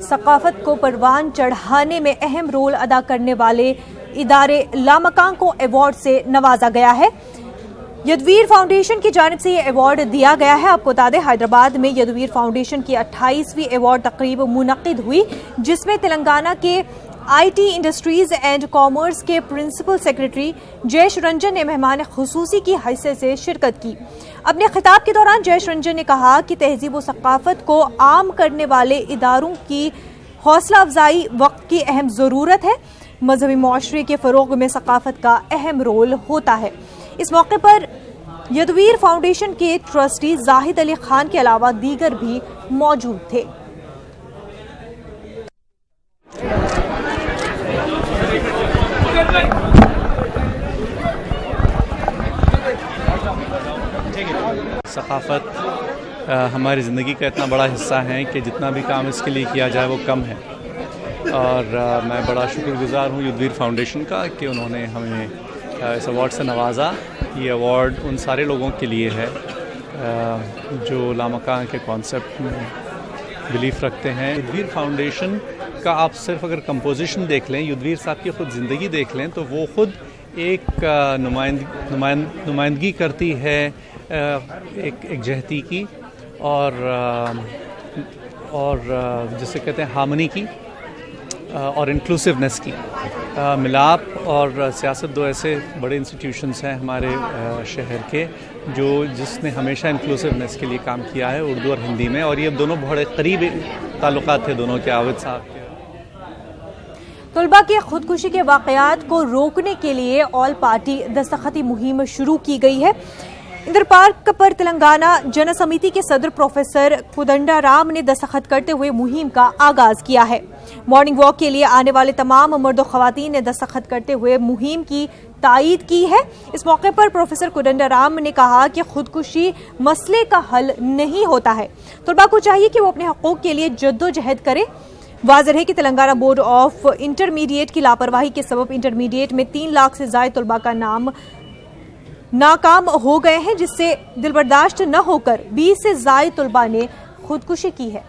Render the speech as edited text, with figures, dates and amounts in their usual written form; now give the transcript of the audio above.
सकाफत को परवान चढ़ाने में अहम रोल अदा करने वाले इदारे लामकान को अवार्ड से नवाजा गया है। यदवीर फाउंडेशन की जानिब से ये अवार्ड दिया गया है। आपको बता दें, हैदराबाद में यदवीर फाउंडेशन की 28वीं अवार्ड तकरीब मुनक्किद हुई, जिसमें तेलंगाना के IT इंडस्ट्रीज एंड कॉमर्स के प्रिंसिपल सेक्रेटरी जयेश रंजन ने मेहमान खुसूसी की हैसियत से शिरकत की। अपने खिताब के दौरान जयेश रंजन ने कहा कि तहजीब व सकाफत को आम करने वाले इदारों की हौसला अफजाई वक्त की अहम ज़रूरत है। मजहबी मुआशरे के फ़रोग़ में सकाफत का अहम रोल होता है। इस मौके पर यदवीर फाउंडेशन के ट्रस्टी जाहिद अली खान के अलावा दीगर भी मौजूद थे। सकाफ़त हमारी ज़िंदगी का इतना बड़ा हिस्सा है कि जितना भी काम इसके लिए किया जाए वो कम है। और मैं बड़ा शुक्रगुज़ार हूँ यदवीर फाउंडेशन का कि उन्होंने हमें इस अवार्ड से नवाजा। ये अवार्ड उन सारे लोगों के लिए है जो लामकान के कॉन्सेप्ट में बिलीफ रखते हैं। यदवीर फाउंडेशन का आप सिर्फ अगर कंपोजिशन देख लें, यदवीर साहब की ख़ुद ज़िंदगी देख लें, तो वो ख़ुद एक नुमाइंदगी करती है एक जहती की और जिसे कहते हैं हार्मनी की और इंक्लूसिवनेस की। मिलाप और सियासत दो ऐसे बड़े इंस्टीट्यूशंस हैं हमारे शहर के जिसने हमेशा इंक्लूसिवनेस के लिए काम किया है, उर्दू और हिंदी में। और ये दोनों बड़े करीब ताल्लुकात थे दोनों के, आविद साहब के। तलबा के खुदकुशी के वाक़यात को रोकने के लिए ऑल पार्टी दस्तखती मुहिम शुरू की गई है। इंदर पार्क पर तेलंगाना जन समिति के सदर प्रोफेसर कोदंडाराम ने दस्तखत करते हुए मुहिम का आगाज किया है। मॉर्निंग वॉक के लिए आने वाले तमाम मर्द और ख़वातीन ने दस्तखत करते हुए मुहिम की तायीद की है। इस मौके पर प्रोफेसर कोदंडाराम ने कहा कि खुदकुशी मसले का हल नहीं होता है। तलबा को चाहिए कि वो अपने हकूक़ के लिए जद्दोजहद करें। वाज़ेह है कि तेलंगाना बोर्ड ऑफ इंटरमीडिएट की लापरवाही के सबब इंटरमीडिएट में 3 लाख से ज़ायद तलबा का नाम नाकाम हो गए हैं, जिससे दिलबर्दाश्त न होकर 20 से ज़ायद तलबा ने खुदकुशी की है।